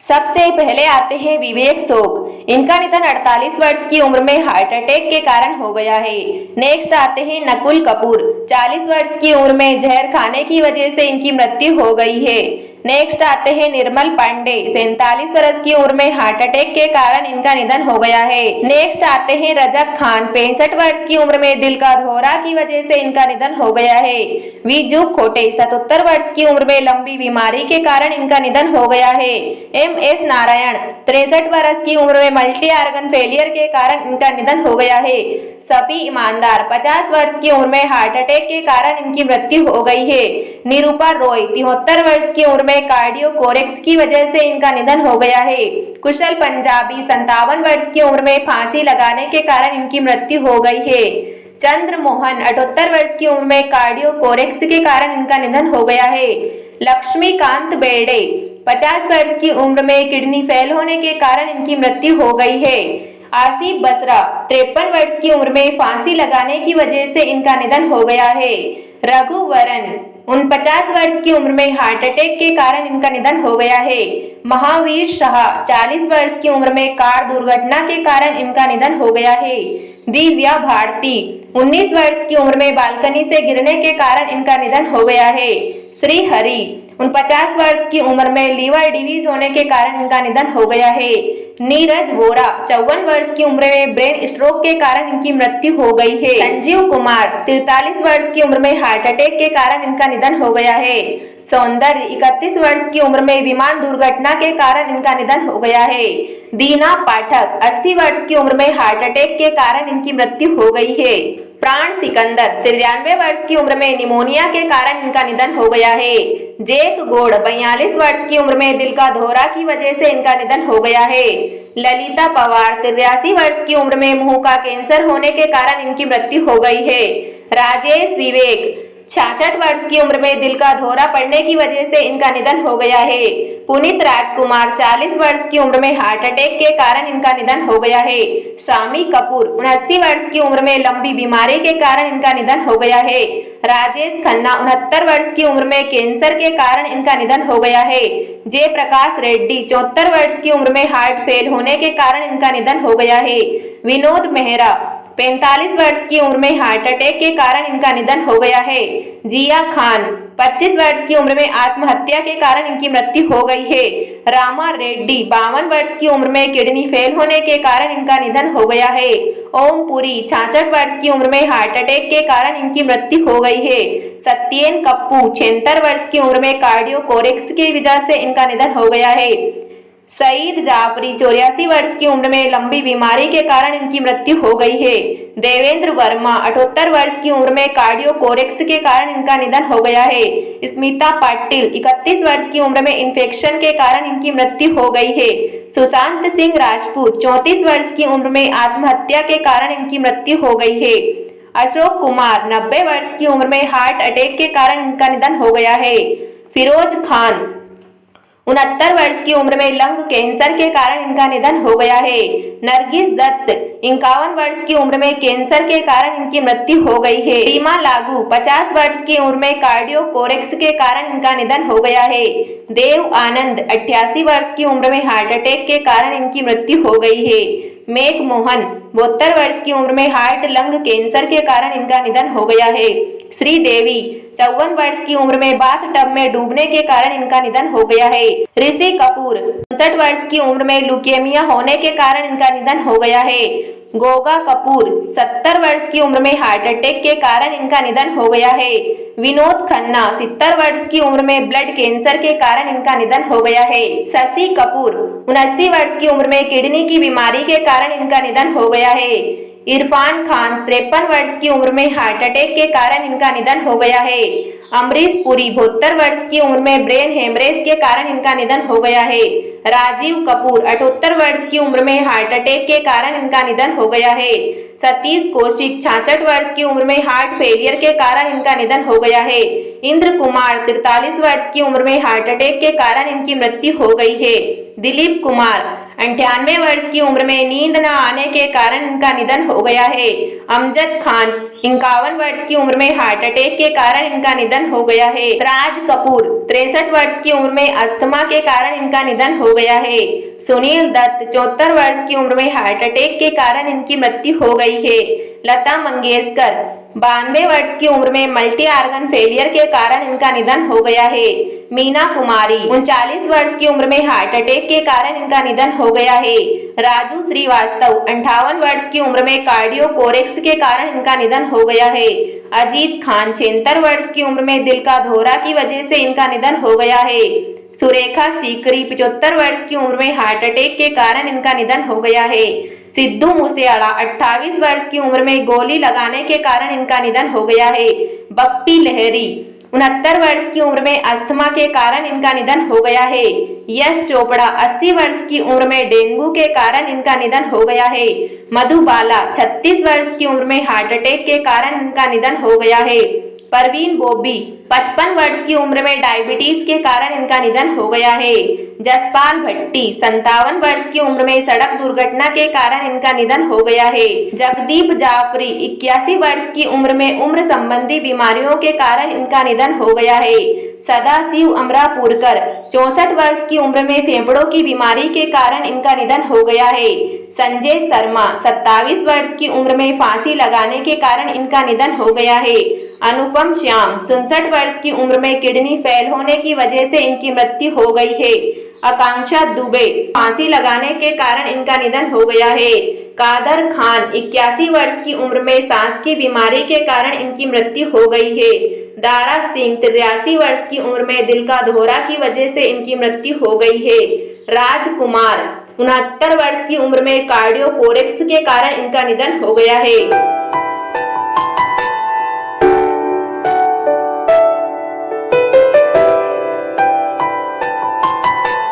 सबसे पहले आते हैं विवेक शोक। इनका निधन 48 वर्ष की उम्र में हार्ट अटैक के कारण हो गया है। नेक्स्ट आते हैं नकुल कपूर। 40 वर्ष की उम्र में जहर खाने की वजह से इनकी मृत्यु हो गई है। नेक्स्ट आते हैं निर्मल पांडे। 47 वर्ष की उम्र में हार्ट अटैक के कारण इनका निधन हो गया है। नेक्स्ट आते हैं रजक खान। 65 वर्ष की उम्र में दिल का दौरा की वजह से इनका निधन हो गया है। विजू खोटे। 77 वर्ष की उम्र में लंबी बीमारी के कारण इनका निधन हो गया है। MS नारायण। 63 वर्ष की उम्र में मल्टी आर्गन फेलियर के कारण इनका निधन हो गया है। सफी ईमानदार। 50 वर्ष की उम्र में हार्ट अटैक के कारण इनकी मृत्यु हो गई है। निरूपा रॉय। 73 वर्ष की उम्र में कार्डियोकोरेक्स की वजह से इनका निधन हो गया है। कुशल पंजाबी। 57 वर्ष की उम्र में फांसी लगाने के कारण इनकी मृत्यु हो गई है। चंद्र मोहन। 78 वर्ष की उम्र में कार्डियोकोरेक्स के कारण इनका निधन हो गया है। लक्ष्मीकांत बेड़े। 50 वर्ष की उम्र में किडनी फेल होने के कारण इनकी मृत्यु हो गई है। आसिफ बसरा। 53 वर्ष की उम्र में फांसी लगाने की वजह से इनका निधन हो गया है। रघुवरन। 49 वर्ष की उम्र में हार्ट अटैक के कारण इनका निधन हो गया है। महावीर शाह। 40 वर्ष की उम्र में कार दुर्घटना के कारण इनका निधन हो गया है। दिव्या भारती। 19 वर्ष की उम्र में बालकनी से गिरने के कारण इनका निधन हो गया है। श्री हरि। 49 वर्ष की उम्र में लीवर डिवीज होने के कारण इनका निधन हो गया है। नीरज वोरा। 54 वर्ष की उम्र में ब्रेन स्ट्रोक के कारण इनकी मृत्यु हो गई है। संजीव कुमार। 43 वर्ष की उम्र में हार्ट अटैक के कारण इनका निधन हो गया है। सौंदर्य। 31 वर्ष की उम्र में विमान दुर्घटना के कारण इनका निधन हो गया है। दीना पाठक। 80 वर्ष की उम्र में हार्ट अटैक के कारण इनकी मृत्यु हो गई है। प्राण सिकंदर। 93 वर्ष की उम्र में निमोनिया के कारण इनका निधन हो गया है। जेक गौड़। 42 वर्ष की उम्र में दिल का दौरा की वजह से इनका निधन हो गया है। ललिता पवार। 83 वर्ष की उम्र में मुंह का कैंसर होने के कारण इनकी मृत्यु हो गई है। राजेश विवेक। 66 वर्ष की उम्र में दिल का दौरा पड़ने की वजह से इनका निधन हो गया है। पुनीत राजकुमार। 40 वर्ष की उम्र में हार्ट अटैक के कारण इनका निधन हो गया है। शामी कपूर। 79 वर्ष की उम्र में लंबी बीमारी के कारण इनका निधन हो गया है। राजेश खन्ना। 69 वर्ष की उम्र में कैंसर के कारण इनका निधन हो गया है। जयप्रकाश रेड्डी। 74 वर्ष की उम्र में हार्ट फेल होने के कारण इनका निधन हो गया है। विनोद मेहरा। 45 वर्ष की उम्र में हार्ट अटैक के कारण इनका निधन हो गया है। जिया खान। 25 वर्ष की उम्र में आत्महत्या के कारण इनकी मृत्यु हो गई है। रामा रेड्डी। 52 वर्ष की उम्र में किडनी फेल होने के कारण इनका निधन हो गया है। ओम पुरी। 66 वर्ष की उम्र में हार्ट अटैक के कारण इनकी मृत्यु हो गई है। सत्येन कप्पू। 76 वर्ष की उम्र में कार्डियोकोरेक्स की वजह से इनका निधन हो गया है। सईद जाफरी। 84 वर्ष की उम्र में लंबी बीमारी के कारण इनकी मृत्यु हो गई है। देवेंद्र वर्मा। 78 वर्ष की उम्र में कार्डियोकोरेक्स के कारण इनका निधन हो गया है। स्मिता पाटिल। 31 वर्ष की उम्र में इन्फेक्शन के कारण इनकी मृत्यु हो गई है। सुशांत सिंह राजपूत। 34 वर्ष की उम्र में आत्महत्या के कारण इनकी मृत्यु हो गई है। अशोक कुमार। 90 वर्ष की उम्र में हार्ट अटैक के कारण इनका निधन हो गया है। फिरोज खान। 69 वर्ष की उम्र में लंग कैंसर के कारण इनका निधन हो गया है। नरगिस दत्त। 51 वर्ष की उम्र में कैंसर के कारण इनकी मृत्यु हो गई है। रीमा लागू। 50 वर्ष की उम्र में कार्डियोकोरेक्स के कारण इनका निधन हो गया है। देव आनंद। 88 वर्ष की उम्र में हार्ट अटैक के कारण इनकी मृत्यु हो गई है। मेघ मोहन। 72 वर्ष की उम्र में हार्ट लंग कैंसर के कारण इनका निधन हो गया है। श्रीदेवी। 54 वर्ष की उम्र में बाथ टब में डूबने के कारण इनका निधन हो गया है। ऋषि कपूर। 59 वर्ष की उम्र में ल्यूकेमिया होने के कारण इनका निधन हो गया है। गोगा कपूर। 70 वर्ष की उम्र में हार्ट अटैक के कारण इनका निधन हो गया है। विनोद खन्ना। 70 वर्ष की उम्र में ब्लड कैंसर के कारण इनका निधन हो गया है। शशि कपूर। 79 वर्ष की उम्र में किडनी की बीमारी के कारण इनका निधन हो गया है। इरफान खान। 53 वर्ष की उम्र में हार्ट अटैक के कारण इनका निधन हो गया है। अमरीश पुरी। 72 वर्ष की उम्र में ब्रेन हेमरेज के कारण इनका निधन हो गया है। राजीव कपूर। 78 वर्ष की उम्र में हार्ट अटैक के कारण इनका निधन हो गया है। सतीश कौशिक। 66 वर्ष की उम्र में हार्ट फेलियर के कारण इनका निधन हो गया है। इंद्र कुमार 43 वर्ष की उम्र में हार्ट अटैक के कारण इनकी मृत्यु हो गई है। दिलीप कुमार 98 वर्ष की उम्र में नींद न आने के कारण इनका निधन हो गया है। अमजद खान 51 वर्ष की उम्र में हार्ट अटैक के कारण इनका निधन हो गया है। राज कपूर 63 वर्ष की उम्र में अस्थमा के कारण इनका निधन हो गया है। सुनील दत्त 74 वर्ष की उम्र में हार्ट अटैक के कारण इनकी मृत्यु हो गई है। लता मंगेशकर 92 वर्ष की उम्र में मल्टी आर्गन फेलियर के कारण इनका निधन हो गया है। मीना कुमारी 39 वर्ष की उम्र में हार्ट अटैक के कारण इनका निधन हो गया है। राजू श्रीवास्तव 58 वर्ष की उम्र में कार्डियोकोरेक्स के कारण इनका निधन हो गया है। अजीत खान 76 वर्ष की उम्र में दिल का दौरा की वजह से इनका निधन हो गया है। सुरेखा सीकरी 75 वर्ष की उम्र में हार्ट अटैक के कारण इनका निधन हो गया है। सिद्धू मूसेवाला 28 वर्ष की उम्र में गोली लगाने के कारण इनका निधन हो गया है। बप्पी लहरी 69 वर्ष की उम्र में अस्थमा के कारण इनका निधन हो गया है। यश चोपड़ा 80 वर्ष की उम्र में डेंगू के कारण इनका निधन हो गया है। मधुबाला 36 वर्ष की उम्र में हार्ट अटैक के कारण इनका निधन हो गया है। परवीन बॉबी 55 वर्ष की उम्र में डायबिटीज के कारण इनका निधन हो गया है। जसपाल भट्टी 57 वर्ष की उम्र में सड़क दुर्घटना के कारण इनका निधन हो गया है। जगदीप जाफरी 81 वर्ष की उम्र में उम्र संबंधी बीमारियों के कारण इनका निधन हो गया है। सदाशिव अमरापुरकर 64 वर्ष की उम्र में फेफड़ों की बीमारी के कारण इनका निधन हो गया है। संजय शर्मा 27 वर्ष की उम्र में फांसी लगाने के कारण इनका निधन हो गया है। अनुपम श्याम 67 वर्ष की उम्र में किडनी फेल होने की वजह से इनकी मृत्यु हो गई है। आकांक्षा दुबे फांसी लगाने के कारण इनका निधन हो गया है। कादर खान 81 वर्ष की उम्र में सांस की बीमारी के कारण इनकी मृत्यु हो गई है। दारा सिंह 83 वर्ष की उम्र में दिल का दौरा की वजह से इनकी मृत्यु हो गई है। राजकुमार 69 वर्ष की उम्र में कार्डियोकोरेक्स के कारण इनका निधन हो गया है।